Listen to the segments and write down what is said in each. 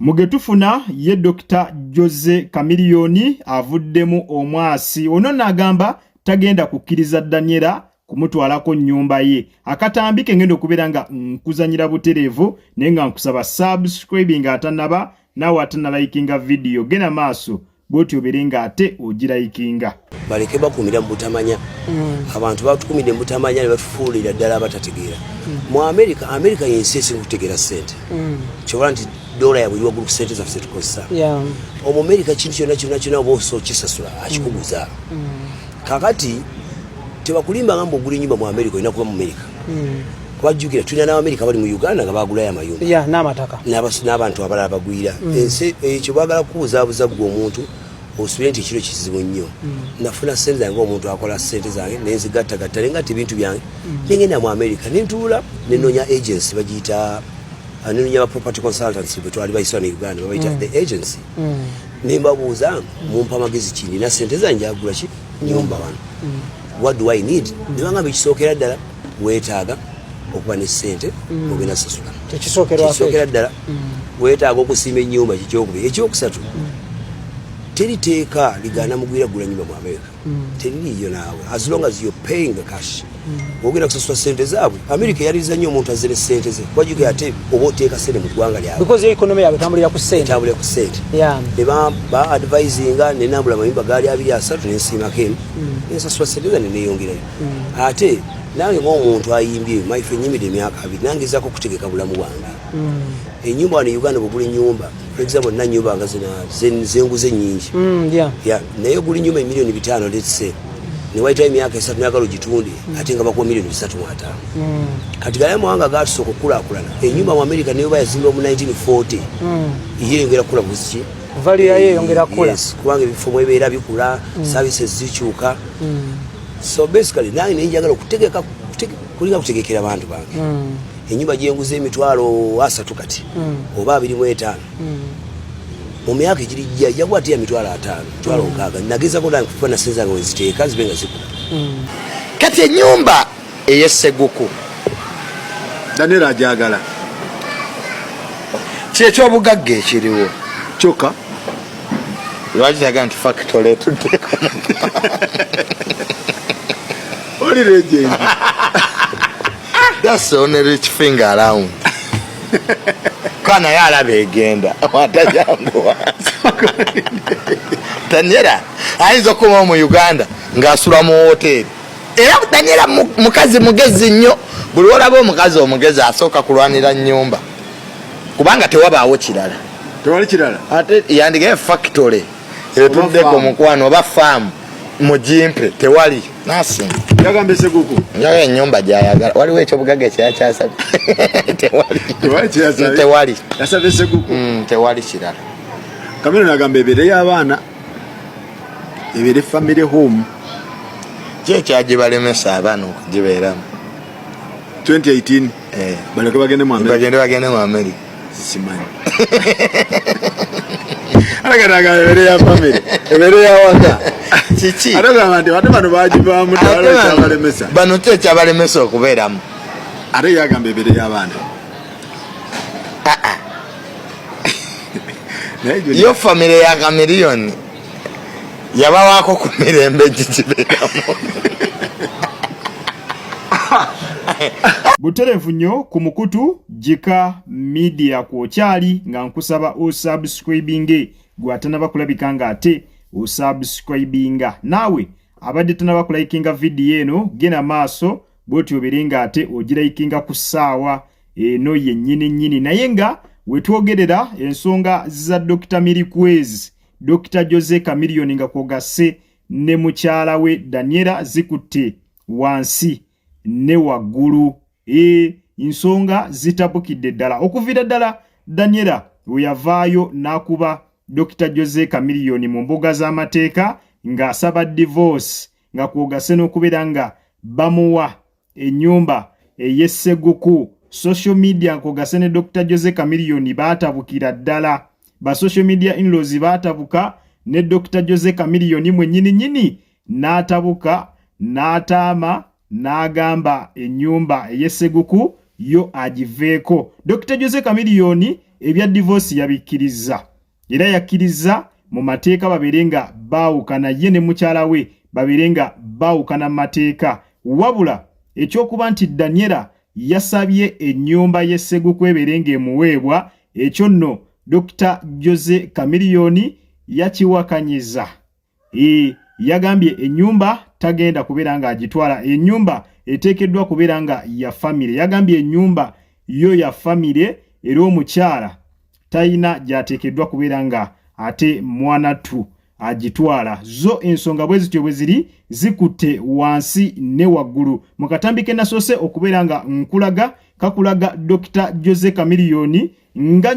Mugetufuna ye Dr. Jose Chameleone avuddemu omwasi ono n'agamba tagenda kukkiriza Daniela kumutwalako nnyumba ye. Akatambike ngendo okubeera nga nkuzanyira butereevu naye nga nkusaba subscribing atanaba nawe atanalayikinga video gena maaso bwoti obeere nga ate ogirayikinga. Baleke bakumira mu butamanya. Abantu batukumide mu butamanya ne batufuulira ddala abatategeera. Mu America yensi esinga kutegeera ssente. Kyobala nti dola yabwe waggulu ku ssente zaffe tukozesa. Omu America kintu kyonna oba okisasula akikuguza. Kakati tebakulimba nga mbogula ennyumba mu America olina kuba mu America. Kubajjukira tulina n'Amerika bali mu Uganda nga bagulayo amayumba. N'amataka. N'abantu abalala bagwira. Ensi ekyo baagala kubuzaabuza gwe omuntu osubire nti ekiro kizibu nnyo. Nafuna ssente zange omuntu akola ssente zange nenzigattagatta nengatta ebintu byange nengenda mu America nentuula nenoonya agency bagiyita nenoonya ba property consultancy bwe twali bayiswa ne Uganda babayita the agency. Nembabuuza mumpa amagezi ki nina ssente zange agula ki nyumba wano. What do I need? Ne bangamba ekisookera ddala weetaaga okuba ne ssente ogenda sasula. Tekisookera ddala weetaaga okusiima ennyumba kikyokubiri. Ekyokusatu teriteeka ligaana mugwira gula nyumba mu America. Teririyo naawe as long as you're paying the cash. Ogenda kusasula ssente zaabwe. America yaliza nnyo omuntu azze ne ssente ze. Wajjuke ate oba oteeka ssente mu ggwanga lyabwe. Because the economy yabwe etambulira ku ssente. Etambulira ku ssente. Ne ba advisinga ne nambula amayumba gaali 2-3 ne nsiimako emu. Nsasula ssente zange neeyongerayo. Ate nange ng'omuntu ayimbye maife nnyimidde emyaka 2 nange ngezaako okutegeka bulamu bwange. Ennyumba wano Uganda bwogula ennyumba for example nina nnyumba nga zenguze nnyingi. Naye ogula ennyumba $5,000,000 let's say ne wayitayo emyaka 3 n'agala ogitunde ate nga bakuwa $3,500,000. Kati gala amawanga gaatusooka okukulaakulana ennyumba mu America nayo bayazimba mu 1940 yeeyongera kukula buziki value yayo eyongera kukula kubanga ebifo mwebeera bikula services zikyuka. So basically nange nenjagala okutegeka kulinga kutegekera abantu bange. Ennyumba gyenguza $3,000 kati oba 25 mu myaka egirijja jagwa ate ya $5,000 $6,000 nagezako nange kufuna ssente zange weziteeka zibe nga zikula. Kati ennyumba ey'esseguku Daniela ajagala kyekyobugagga ekiriwo kyokka lwaki yaga nti factory tuddeko oli legend. That's the only rich finger around. Kana yalaba egenda watajanguwa Daniela ayinza okuba mu Uganda ng'asula mu hoteri. Era Daniela mukazi mugezi nnyo. Buli olaba omukazi omugezi asooka kulwanira nnyumba kubanga tewabaawo kirala. Tewali kirala ate yandigaye factory etuddeko mukwano oba farm mujimpe tewali nasi yagambe Seguku yaga ennyumba gyayagala waliwo ekyobugagga ekyakyasabye tewali yasabye Seguku tewali kirala. Chameleone agamba ebeere y'abaana ebeere family home kyekyagibalemesa abaana okugibeeramu 2018 baleke bagende mu America simanyi alagaraga ebeere ya family ebeere y'awaka kiki alagamba nti ate bano bagivaamu kyabalemesa bano kyekyabalemesa okubeeramu ate yagamba ebeere y'abaana yo family ya Chameleone yabawaako ku mirembe gikibeeramu. Butereevu nnyo ku mukutu Jika Media kwokyali nga nkusaba osubscribinge gwe atanaba kulabika nga ate osubscribinga naawe abadde tanaba kulayikinga video eno gena maaso bwoti obeere nga ate ogirayikinga ku ssaawa eno yennyini naye nga wetwogerera ensonga za Dr. Milikwezi Dr. Jose Chameleone nga kwogase ne mukyala we Daniela zikutte wansi ne waggulu. Ensonga zitabukidde ddala okuviira ddala Daniela we yavaayo n'akuba Dr. Jose Chameleone mu mbuga z'amateeka ng'asaba divorce nga kwogase n'okubeera nga bamuwa ennyumba ey'esseguku. Social media kwogase ne Dr. Jose Chameleone baatabukira ddala. Ba social media in-laws baatabuka ne Dr. Jose Chameleone mwennyini n'atabuka n'ataama n'agamba ennyumba ey'esseguku yo agiveeko. Dr. Jose Chameleone ebya divorce yabikkiriza era yakkiriza mu mateeka baberenga baawukana ye ne mukyala we baberenga baawukana mu mateeka wabula ekyokuba nti Daniela yasabye ennyumba y'esseguku eberenga emuweebwa ekyo nno Dr. Jose Chameleone yakiwakanyiza. Yagambye ennyumba tagenda kubeera nga agitwala, ennyumba eteekeddwa kubeera nga ya famire. Yagambye ennyumba yo ya famire era omukyala talina gy'ateekeddwa kubeera nga ate mwana tu agitwala. Zo ensonga bwe zityo bwe ziri zikutte wansi ne waggulu. Mu katambi ke nasoose okubeera nga nkulaga kakulaga Dr. Jose Chameleone nga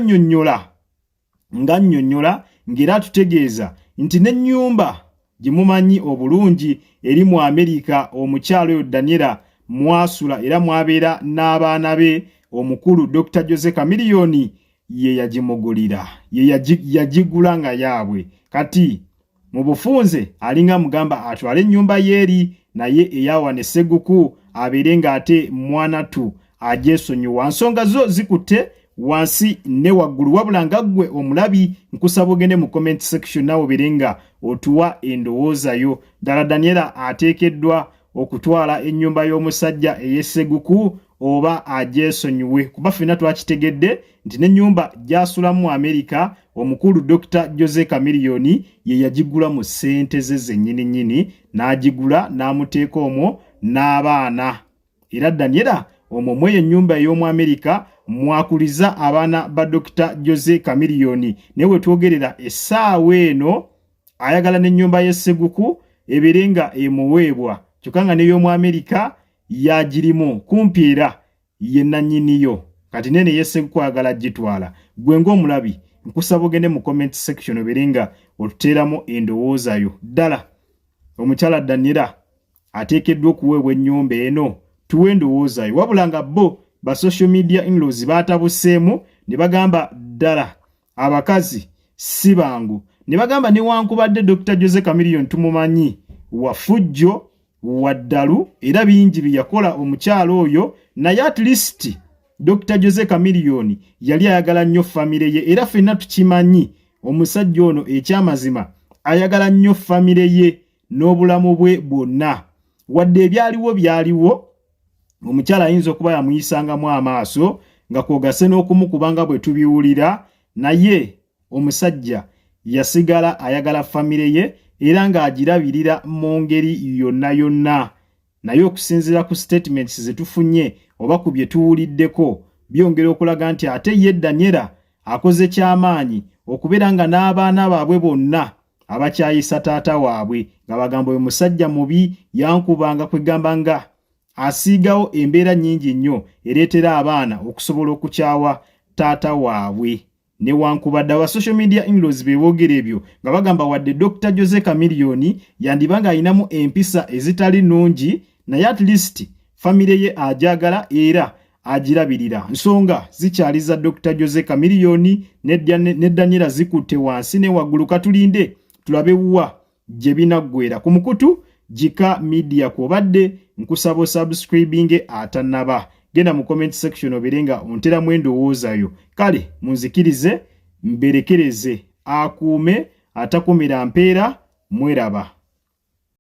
nnyonnyola ng'era tutegeeza nti n'ennyumba gye mumanyi obulungi eri mu Amerika omukyalo oyo Daniela mwasula era mwabeera n'abaana be omukulu Dr. Jose Chameleone ye yagimugulira, ye yagigula nga yaabwe. Kati mu bufunze alinga mugamba atwale ennyumba yeeri naye eyawa ne Sseguku abeere ng'ate mwana tu agyesonyiwa. Nsonga zo zikutte wansi ne waggulu wabula nga ggwe omulabi nkusaba ogende mu comment section nawe obeere nga otuwa endowooza yo. Ddala Daniela ateekeddwa okutwala ennyumba y'omusajja ey'Esseguku oba agyesonyiwe? Kuba ffenna twakitegedde nti n'ennyumba gy'asulamu mu Amerika omukulu Dr. Jose Chameleone ye yagigula mu ssente ze zennyini n'agigula n'amuteeka omwo n'abaana. Era Daniela omwo mweyo ennyumba ey'omu Amerika mwakuliza abaana ba Dr. Jose Chameleone. Naye we twogerera essaawa eno ayagala n'ennyumba y'Esseguku ebeere nga emuweebwa kyokka nga n'ey'omu Amerika yagirimu kumpi era ye nannyiniyo. Kati nene y'Esseguku ayagala gitwala. Gwe ng'omulabi nkusaba ogende mu comment section obeere nga otuteeramu endowooza yo. Ddala omukyala Daniela ateekeddwa okuweebwa ennyumba eno? Tuwe endowooza yo. Wabula nga bo ba social media in-laws baatabuseemu ne bagamba ddala abakazi si bangu. Ne bagamba newankubadde Dr. Jose Chameleone tumumanyi wafujjo waddalu era bingi bye yakola omukyalo oyo, naye at least Dr. Jose Chameleone yali ayagala nnyo famire ye era ffenna tukimanyi omusajja ono ekyamazima ayagala nnyo famire ye n'obulamu bwe bwonna. Wadde byaliwo omukyala ayinza okuba yamuyisangamu amaaso nga kwogase n'okumukubanga bwe tubiwulira, naye omusajja yasigala ayagala famire ye era ng'agirabirira mu ngeri yonna. Naye okusinziira ku statements ze tufunye oba ku bye tuwuliddeko byongera okulaga nti ate ye Daniela akoze ky'amaanyi okubeera nga n'abaana baabwe bonna abakyayisa taata waabwe nga bagamba oyo musajja mubi yankubanga kwegamba nga asiigawo embeera nnyingi nnyo ereetera abaana okusobola okukyawa taata waabwe. Newankubadde aba social media in-laws beeboogera ebyo nga bagamba wadde Dr. Jose Chameleone yandiba ng'ayinamu empisa ezitali nnungi, naye at least famire ye agyagala era agirabirira. Nsonga zikyaliza Dr. Jose Chameleone ne Daniela zikutte wansi ne waggulu. Katulinde tulabe wa gye binaggwera. Ku mukutu Jika Media kwobadde nkusaba subscribing atannaba. Genda mu comment section obeere nga onteramu endowooza yo. Kale munzikirize mberekereze akuume atakumira mpeera. Mweraba.